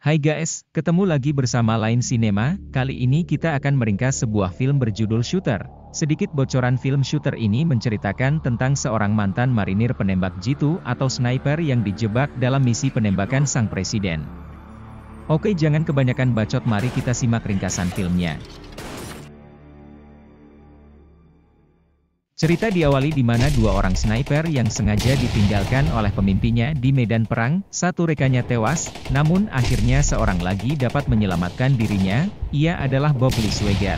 Hai guys, ketemu lagi bersama Line Cinema. Kali ini kita akan meringkas sebuah film berjudul Shooter. Sedikit bocoran film Shooter ini menceritakan tentang seorang mantan marinir penembak jitu atau sniper yang dijebak dalam misi penembakan sang presiden. Oke, jangan kebanyakan bacot, mari kita simak ringkasan filmnya. Cerita diawali di mana dua orang sniper yang sengaja ditinggalkan oleh pemimpinnya di medan perang, satu rekannya tewas, namun akhirnya seorang lagi dapat menyelamatkan dirinya, ia adalah Bob Lee Swagger.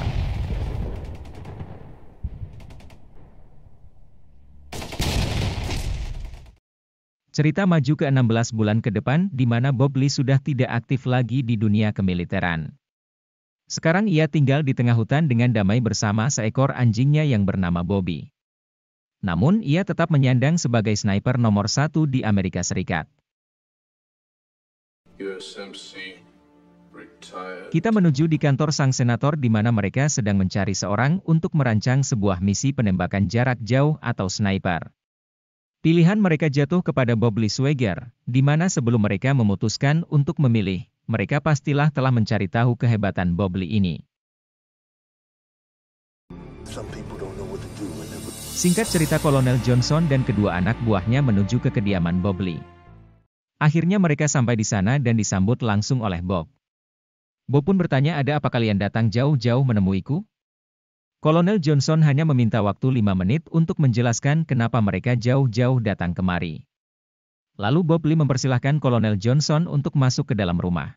Cerita maju ke 16 bulan ke depan, di mana Bob Lee sudah tidak aktif lagi di dunia kemiliteran. Sekarang ia tinggal di tengah hutan dengan damai bersama seekor anjingnya yang bernama Bobby. Namun ia tetap menyandang sebagai sniper nomor 1 di Amerika Serikat. Kita menuju di kantor sang senator di mana mereka sedang mencari seorang untuk merancang sebuah misi penembakan jarak jauh atau sniper. Pilihan mereka jatuh kepada Bob Lee Swagger, di mana sebelum mereka memutuskan untuk memilih, mereka pastilah telah mencari tahu kehebatan Bob Lee ini. Singkat cerita, Kolonel Johnson dan kedua anak buahnya menuju ke kediaman Bob Lee. Akhirnya mereka sampai di sana dan disambut langsung oleh Bob. Bob pun bertanya, "Ada apa kalian datang jauh-jauh menemuiku?" Kolonel Johnson hanya meminta waktu 5 menit untuk menjelaskan kenapa mereka jauh-jauh datang kemari. Lalu Bob Lee mempersilahkan Kolonel Johnson untuk masuk ke dalam rumah.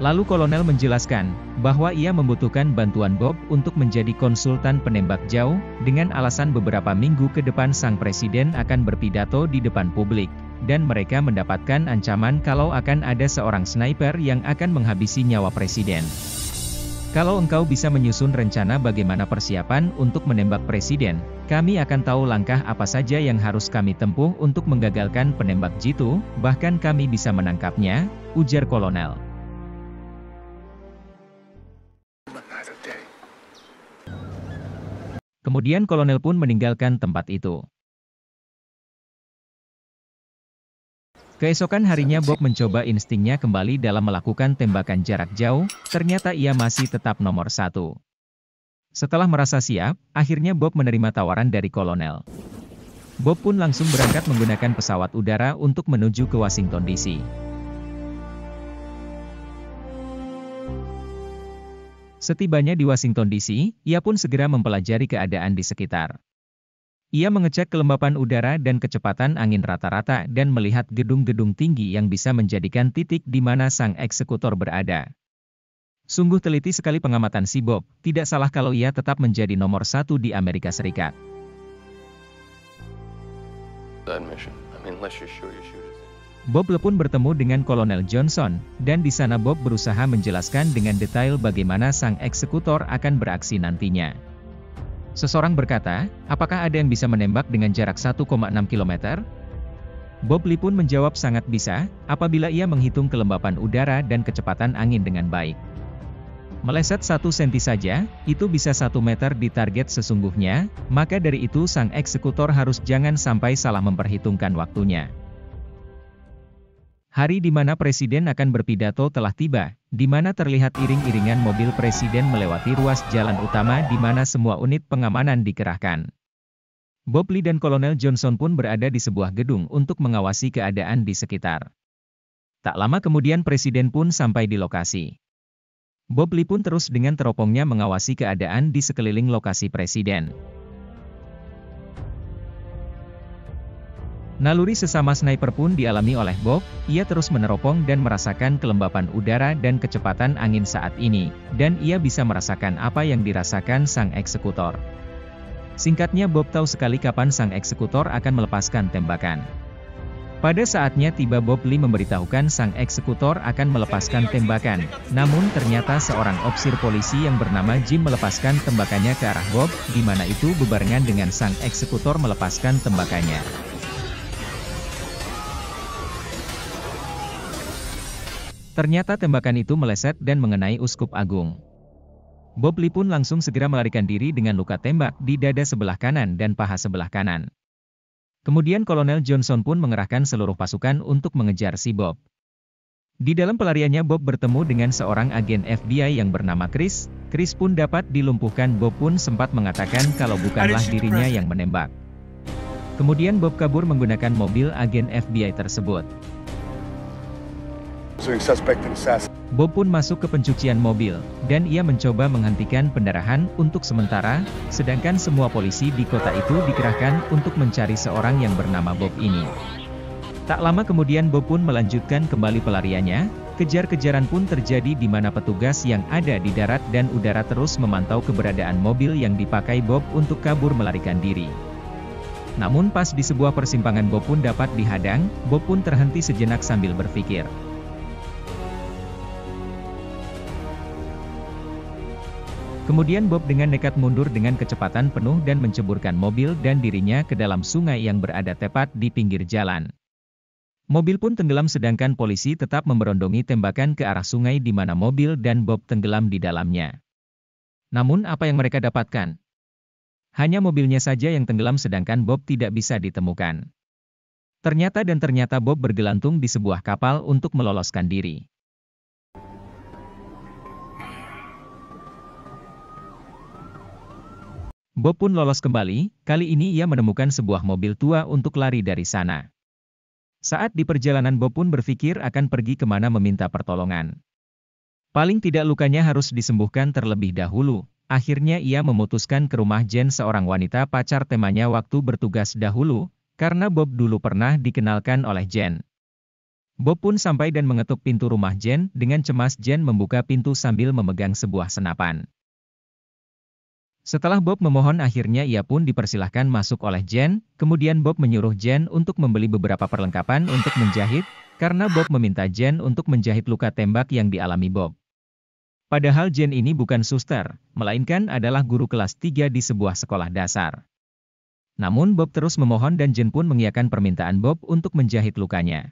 Lalu Kolonel menjelaskan bahwa ia membutuhkan bantuan Bob untuk menjadi konsultan penembak jauh, dengan alasan beberapa minggu ke depan sang presiden akan berpidato di depan publik, dan mereka mendapatkan ancaman kalau akan ada seorang sniper yang akan menghabisi nyawa presiden. Kalau engkau bisa menyusun rencana bagaimana persiapan untuk menembak presiden, kami akan tahu langkah apa saja yang harus kami tempuh untuk menggagalkan penembak jitu, bahkan kami bisa menangkapnya, ujar Kolonel. Kemudian Kolonel pun meninggalkan tempat itu. Keesokan harinya Bob mencoba instingnya kembali dalam melakukan tembakan jarak jauh, ternyata ia masih tetap nomor 1. Setelah merasa siap, akhirnya Bob menerima tawaran dari Kolonel. Bob pun langsung berangkat menggunakan pesawat udara untuk menuju ke Washington DC. Setibanya di Washington DC, ia pun segera mempelajari keadaan di sekitar. Ia mengecek kelembapan udara dan kecepatan angin rata-rata dan melihat gedung-gedung tinggi yang bisa menjadikan titik di mana sang eksekutor berada. Sungguh teliti sekali pengamatan si Bob, tidak salah kalau ia tetap menjadi nomor 1 di Amerika Serikat. Bob pun bertemu dengan Kolonel Johnson, dan di sana Bob berusaha menjelaskan dengan detail bagaimana sang eksekutor akan beraksi nantinya. Seseorang berkata, "Apakah ada yang bisa menembak dengan jarak 1,6 km?" Bob Lee pun menjawab sangat bisa, apabila ia menghitung kelembapan udara dan kecepatan angin dengan baik. Meleset 1 senti saja, itu bisa 1 meter di target sesungguhnya, maka dari itu sang eksekutor harus jangan sampai salah memperhitungkan waktunya. Hari di mana presiden akan berpidato telah tiba, di mana terlihat iring-iringan mobil presiden melewati ruas jalan utama di mana semua unit pengamanan dikerahkan. Bob Lee dan Kolonel Johnson pun berada di sebuah gedung untuk mengawasi keadaan di sekitar. Tak lama kemudian presiden pun sampai di lokasi. Bob Lee pun terus dengan teropongnya mengawasi keadaan di sekeliling lokasi presiden. Naluri sesama sniper pun dialami oleh Bob, ia terus meneropong dan merasakan kelembapan udara dan kecepatan angin saat ini, dan ia bisa merasakan apa yang dirasakan sang eksekutor. Singkatnya Bob tahu sekali kapan sang eksekutor akan melepaskan tembakan. Pada saatnya tiba Bob Lee memberitahukan sang eksekutor akan melepaskan tembakan, namun ternyata seorang ofisir polisi yang bernama Jim melepaskan tembakannya ke arah Bob, di mana itu bebarengan dengan sang eksekutor melepaskan tembakannya. Ternyata tembakan itu meleset dan mengenai uskup agung. Bob Lee pun langsung segera melarikan diri dengan luka tembak di dada sebelah kanan dan paha sebelah kanan. Kemudian Kolonel Johnson pun mengerahkan seluruh pasukan untuk mengejar si Bob. Di dalam pelariannya Bob bertemu dengan seorang agen FBI yang bernama Chris. Chris pun dapat dilumpuhkan. Bob pun sempat mengatakan kalau bukanlah dirinya yang menembak. Kemudian Bob kabur menggunakan mobil agen FBI tersebut. Bob pun masuk ke pencucian mobil, dan ia mencoba menghentikan pendarahan untuk sementara, sedangkan semua polisi di kota itu dikerahkan untuk mencari seorang yang bernama Bob ini. Tak lama kemudian Bob pun melanjutkan kembali pelariannya. Kejar-kejaran pun terjadi di mana petugas yang ada di darat dan udara terus memantau keberadaan mobil yang dipakai Bob untuk kabur melarikan diri. Namun pas di sebuah persimpangan Bob pun dapat dihadang. Bob pun terhenti sejenak sambil berpikir. Kemudian Bob dengan nekat mundur dengan kecepatan penuh dan menceburkan mobil dan dirinya ke dalam sungai yang berada tepat di pinggir jalan. Mobil pun tenggelam sedangkan polisi tetap memberondongi tembakan ke arah sungai di mana mobil dan Bob tenggelam di dalamnya. Namun apa yang mereka dapatkan? Hanya mobilnya saja yang tenggelam sedangkan Bob tidak bisa ditemukan. Ternyata Bob bergelantung di sebuah kapal untuk meloloskan diri. Bob pun lolos kembali. Kali ini ia menemukan sebuah mobil tua untuk lari dari sana. Saat di perjalanan Bob pun berpikir akan pergi kemana meminta pertolongan. Paling tidak lukanya harus disembuhkan terlebih dahulu. Akhirnya ia memutuskan ke rumah Jen, seorang wanita pacar temannya waktu bertugas dahulu, karena Bob dulu pernah dikenalkan oleh Jen. Bob pun sampai dan mengetuk pintu rumah Jen. Dengan cemas Jen membuka pintu sambil memegang sebuah senapan. Setelah Bob memohon akhirnya ia pun dipersilahkan masuk oleh Jen. Kemudian Bob menyuruh Jen untuk membeli beberapa perlengkapan untuk menjahit, karena Bob meminta Jen untuk menjahit luka tembak yang dialami Bob. Padahal Jen ini bukan suster, melainkan adalah guru kelas 3 di sebuah sekolah dasar. Namun Bob terus memohon dan Jen pun mengiyakan permintaan Bob untuk menjahit lukanya.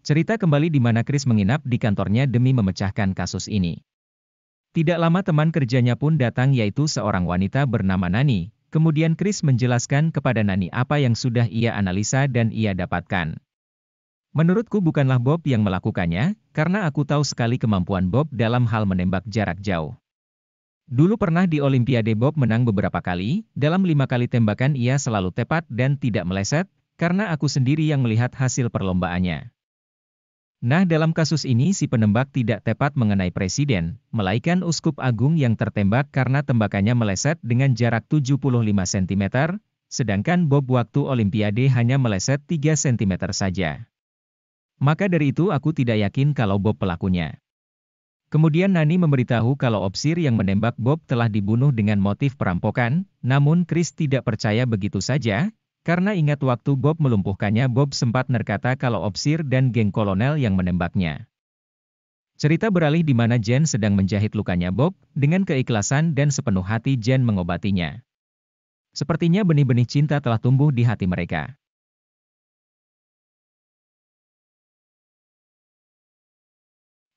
Cerita kembali di mana Chris menginap di kantornya demi memecahkan kasus ini. Tidak lama teman kerjanya pun datang yaitu seorang wanita bernama Nani. Kemudian Chris menjelaskan kepada Nani apa yang sudah ia analisa dan ia dapatkan. Menurutku bukanlah Bob yang melakukannya, karena aku tahu sekali kemampuan Bob dalam hal menembak jarak jauh. Dulu pernah di Olimpiade Bob menang beberapa kali, dalam 5 kali tembakan ia selalu tepat dan tidak meleset, karena aku sendiri yang melihat hasil perlombaannya. Nah, dalam kasus ini si penembak tidak tepat mengenai presiden, melainkan uskup agung yang tertembak karena tembakannya meleset dengan jarak 75 cm, sedangkan Bob waktu Olimpiade hanya meleset 3 cm saja. Maka dari itu aku tidak yakin kalau Bob pelakunya. Kemudian Nani memberitahu kalau opsir yang menembak Bob telah dibunuh dengan motif perampokan, namun Chris tidak percaya begitu saja. Karena ingat waktu Bob melumpuhkannya Bob sempat berkata kalau opsir dan geng kolonel yang menembaknya. Cerita beralih di mana Jen sedang menjahit lukanya Bob, dengan keikhlasan dan sepenuh hati Jen mengobatinya. Sepertinya benih-benih cinta telah tumbuh di hati mereka.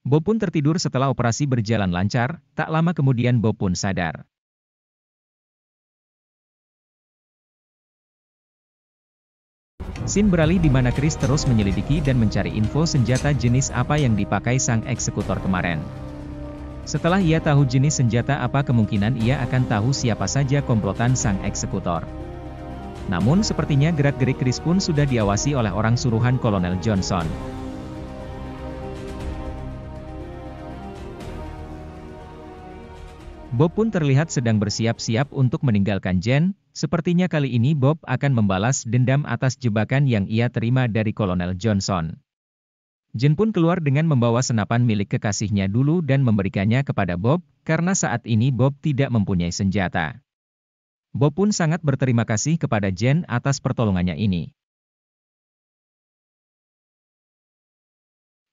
Bob pun tertidur setelah operasi berjalan lancar, tak lama kemudian Bob pun sadar. Scene beralih di mana Chris terus menyelidiki dan mencari info senjata jenis apa yang dipakai sang eksekutor kemarin. Setelah ia tahu jenis senjata apa kemungkinan ia akan tahu siapa saja komplotan sang eksekutor. Namun sepertinya gerak-gerik Chris pun sudah diawasi oleh orang suruhan Kolonel Johnson. Bob pun terlihat sedang bersiap-siap untuk meninggalkan Jen. Sepertinya kali ini Bob akan membalas dendam atas jebakan yang ia terima dari Kolonel Johnson. Jen pun keluar dengan membawa senapan milik kekasihnya dulu dan memberikannya kepada Bob, karena saat ini Bob tidak mempunyai senjata. Bob pun sangat berterima kasih kepada Jen atas pertolongannya ini.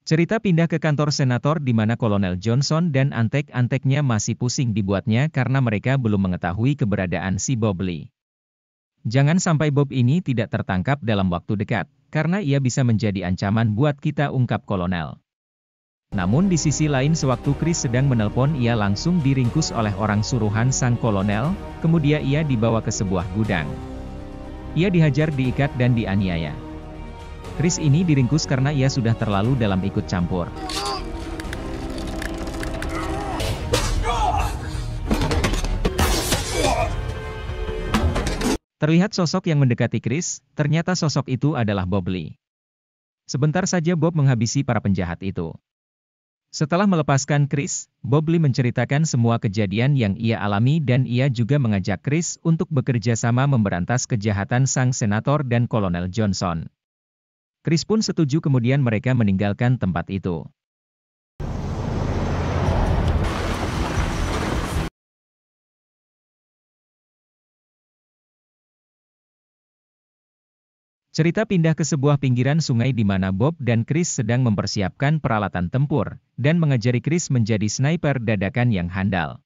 Cerita pindah ke kantor senator di mana Kolonel Johnson dan antek-anteknya masih pusing dibuatnya karena mereka belum mengetahui keberadaan si Bob Lee. Jangan sampai Bob ini tidak tertangkap dalam waktu dekat, karena ia bisa menjadi ancaman buat kita, ungkap Kolonel. Namun di sisi lain sewaktu Chris sedang menelpon ia langsung diringkus oleh orang suruhan sang kolonel, kemudian ia dibawa ke sebuah gudang. Ia dihajar, diikat dan dianiaya. Chris ini diringkus karena ia sudah terlalu dalam ikut campur. Terlihat sosok yang mendekati Chris, ternyata sosok itu adalah Bob Lee. Sebentar saja Bob menghabisi para penjahat itu. Setelah melepaskan Chris, Bob Lee menceritakan semua kejadian yang ia alami dan ia juga mengajak Chris untuk bekerja sama memberantas kejahatan sang senator dan Kolonel Johnson. Chris pun setuju, kemudian mereka meninggalkan tempat itu. Cerita pindah ke sebuah pinggiran sungai di mana Bob dan Chris sedang mempersiapkan peralatan tempur, dan mengajari Chris menjadi sniper dadakan yang handal.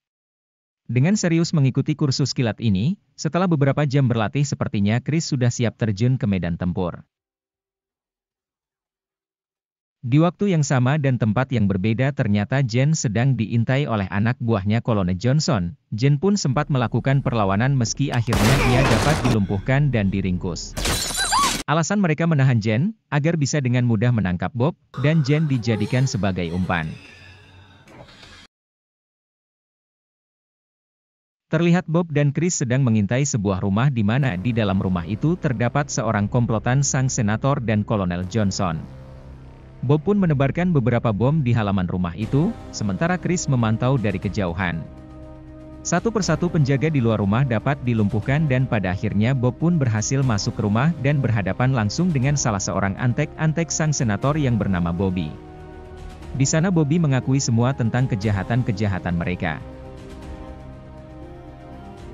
Dengan serius mengikuti kursus kilat ini, setelah beberapa jam berlatih sepertinya Chris sudah siap terjun ke medan tempur. Di waktu yang sama dan tempat yang berbeda ternyata Jen sedang diintai oleh anak buahnya Kolonel Johnson. Jen pun sempat melakukan perlawanan meski akhirnya ia dapat dilumpuhkan dan diringkus. Alasan mereka menahan Jen, agar bisa dengan mudah menangkap Bob, dan Jen dijadikan sebagai umpan. Terlihat Bob dan Chris sedang mengintai sebuah rumah di mana di dalam rumah itu terdapat seorang komplotan sang senator dan Kolonel Johnson. Bob pun menebarkan beberapa bom di halaman rumah itu, sementara Chris memantau dari kejauhan. Satu persatu penjaga di luar rumah dapat dilumpuhkan dan pada akhirnya Bob pun berhasil masuk ke rumah dan berhadapan langsung dengan salah seorang antek-antek sang senator yang bernama Bobby. Di sana Bobby mengakui semua tentang kejahatan-kejahatan mereka.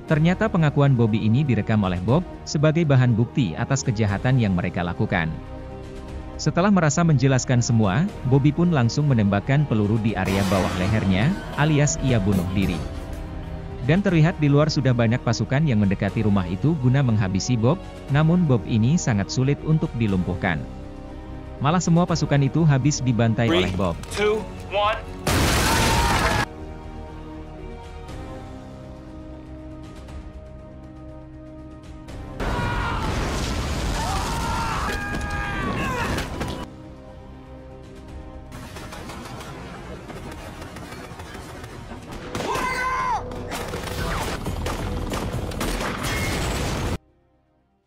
Ternyata pengakuan Bobby ini direkam oleh Bob, sebagai bahan bukti atas kejahatan yang mereka lakukan. Setelah merasa menjelaskan semua, Bobby pun langsung menembakkan peluru di area bawah lehernya, alias ia bunuh diri. Dan terlihat di luar sudah banyak pasukan yang mendekati rumah itu guna menghabisi Bob, namun Bob ini sangat sulit untuk dilumpuhkan. Malah semua pasukan itu habis dibantai oleh Bob. 3, 2, 1.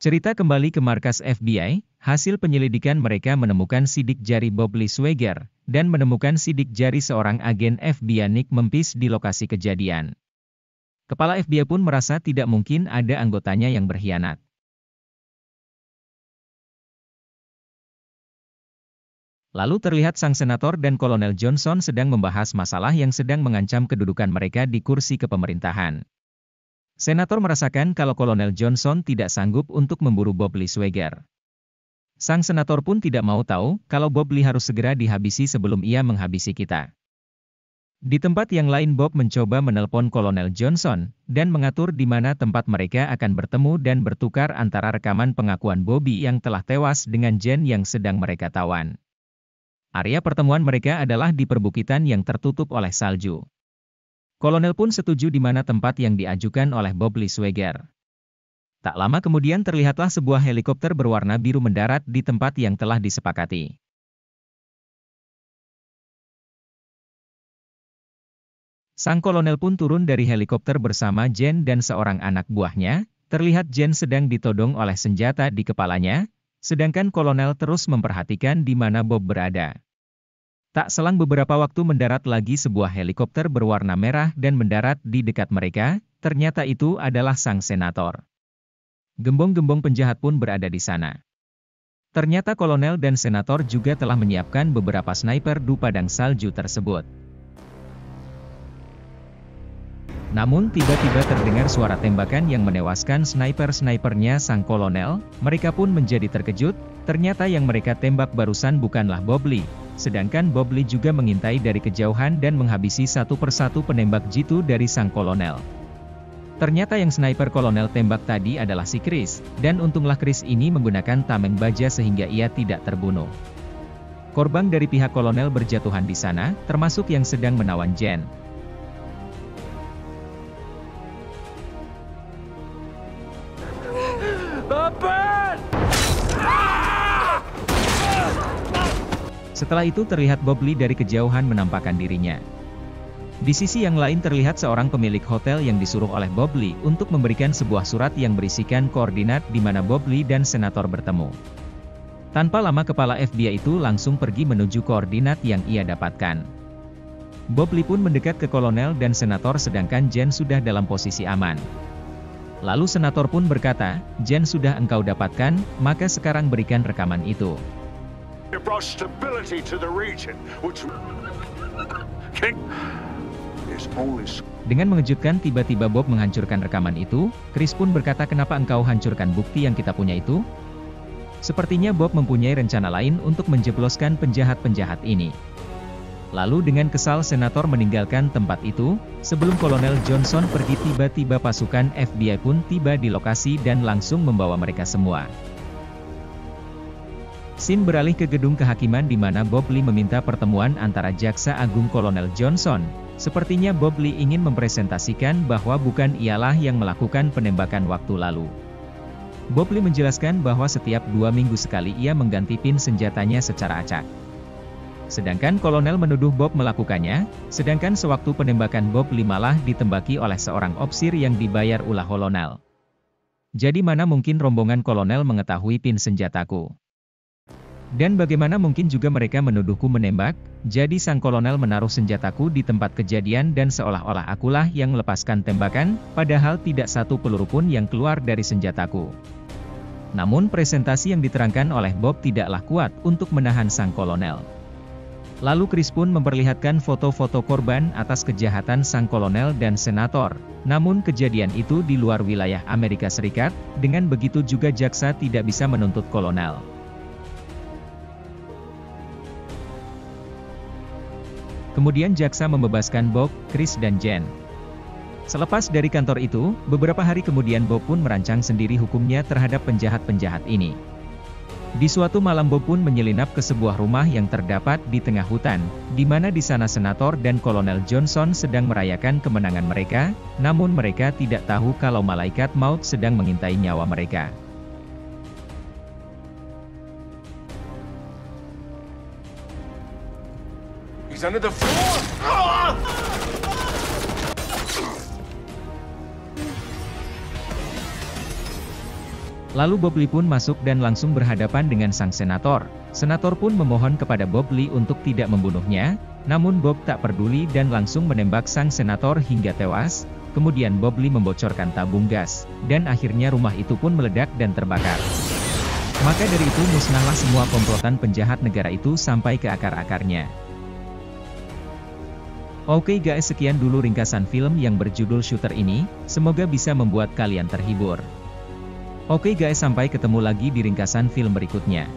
Cerita kembali ke markas FBI, hasil penyelidikan mereka menemukan sidik jari Bob Lee Swagger, dan menemukan sidik jari seorang agen FBI Nick Memphis di lokasi kejadian. Kepala FBI pun merasa tidak mungkin ada anggotanya yang berkhianat. Lalu terlihat sang senator dan Kolonel Johnson sedang membahas masalah yang sedang mengancam kedudukan mereka di kursi kepemerintahan. Senator merasakan kalau Kolonel Johnson tidak sanggup untuk memburu Bob Lee Swagger. Sang senator pun tidak mau tahu kalau Bob Lee harus segera dihabisi sebelum ia menghabisi kita. Di tempat yang lain Bob mencoba menelpon Kolonel Johnson, dan mengatur di mana tempat mereka akan bertemu dan bertukar antara rekaman pengakuan Bobby yang telah tewas dengan Jen yang sedang mereka tawan. Area pertemuan mereka adalah di perbukitan yang tertutup oleh salju. Kolonel pun setuju di mana tempat yang diajukan oleh Bob Lee Swagger. Tak lama kemudian terlihatlah sebuah helikopter berwarna biru mendarat di tempat yang telah disepakati. Sang kolonel pun turun dari helikopter bersama Jen dan seorang anak buahnya. Terlihat Jen sedang ditodong oleh senjata di kepalanya, sedangkan kolonel terus memperhatikan di mana Bob berada. Tak selang beberapa waktu mendarat lagi sebuah helikopter berwarna merah dan mendarat di dekat mereka, ternyata itu adalah sang senator. Gembong-gembong penjahat pun berada di sana. Ternyata kolonel dan senator juga telah menyiapkan beberapa sniper di padang salju tersebut. Namun tiba-tiba terdengar suara tembakan yang menewaskan sniper-snipernya sang kolonel, mereka pun menjadi terkejut, ternyata yang mereka tembak barusan bukanlah Bob Lee. Sedangkan Bob Lee juga mengintai dari kejauhan dan menghabisi satu persatu penembak jitu dari sang kolonel. Ternyata yang sniper kolonel tembak tadi adalah si Chris, dan untunglah Chris ini menggunakan tameng baja sehingga ia tidak terbunuh. Korban dari pihak kolonel berjatuhan di sana, termasuk yang sedang menawan Jen. Setelah itu terlihat Bob Lee dari kejauhan menampakkan dirinya. Di sisi yang lain terlihat seorang pemilik hotel yang disuruh oleh Bob Lee untuk memberikan sebuah surat yang berisikan koordinat di mana Bob Lee dan senator bertemu. Tanpa lama kepala FBI itu langsung pergi menuju koordinat yang ia dapatkan. Bob Lee pun mendekat ke kolonel dan senator sedangkan Jen sudah dalam posisi aman. Lalu senator pun berkata, "Jen sudah engkau dapatkan, maka sekarang berikan rekaman itu." Dengan mengejutkan tiba-tiba Bob menghancurkan rekaman itu, Chris pun berkata, "Kenapa engkau hancurkan bukti yang kita punya itu?" Sepertinya Bob mempunyai rencana lain untuk menjebloskan penjahat-penjahat ini. Lalu dengan kesal senator meninggalkan tempat itu, sebelum Kolonel Johnson pergi tiba-tiba pasukan FBI pun tiba di lokasi dan langsung membawa mereka semua. Scene beralih ke gedung kehakiman di mana Bob Lee meminta pertemuan antara Jaksa Agung Kolonel Johnson. Sepertinya Bob Lee ingin mempresentasikan bahwa bukan ialah yang melakukan penembakan waktu lalu. Bob Lee menjelaskan bahwa setiap 2 minggu sekali ia mengganti pin senjatanya secara acak. Sedangkan kolonel menuduh Bob melakukannya, sedangkan sewaktu penembakan Bob Lee malah ditembaki oleh seorang opsir yang dibayar ulah kolonel. Jadi mana mungkin rombongan kolonel mengetahui pin senjataku? Dan bagaimana mungkin juga mereka menuduhku menembak? Jadi sang kolonel menaruh senjataku di tempat kejadian dan seolah-olah akulah yang melepaskan tembakan, padahal tidak satu peluru pun yang keluar dari senjataku. Namun presentasi yang diterangkan oleh Bob tidaklah kuat untuk menahan sang kolonel. Lalu Chris pun memperlihatkan foto-foto korban atas kejahatan sang kolonel dan senator. Namun kejadian itu di luar wilayah Amerika Serikat, dengan begitu juga jaksa tidak bisa menuntut kolonel. Kemudian jaksa membebaskan Bob, Chris dan Jen. Selepas dari kantor itu, beberapa hari kemudian Bob pun merancang sendiri hukumnya terhadap penjahat-penjahat ini. Di suatu malam Bob pun menyelinap ke sebuah rumah yang terdapat di tengah hutan, di mana di sana senator dan Kolonel Johnson sedang merayakan kemenangan mereka, namun mereka tidak tahu kalau malaikat maut sedang mengintai nyawa mereka. He's under the floor! Ah! Lalu Bob Lee pun masuk dan langsung berhadapan dengan sang senator. Senator pun memohon kepada Bob Lee untuk tidak membunuhnya, namun Bob tak peduli dan langsung menembak sang senator hingga tewas. Kemudian Bob Lee membocorkan tabung gas, dan akhirnya rumah itu pun meledak dan terbakar. Maka dari itu musnahlah semua komplotan penjahat negara itu sampai ke akar-akarnya. Oke guys, sekian dulu ringkasan film yang berjudul Shooter ini, semoga bisa membuat kalian terhibur. Oke guys, sampai ketemu lagi di ringkasan film berikutnya.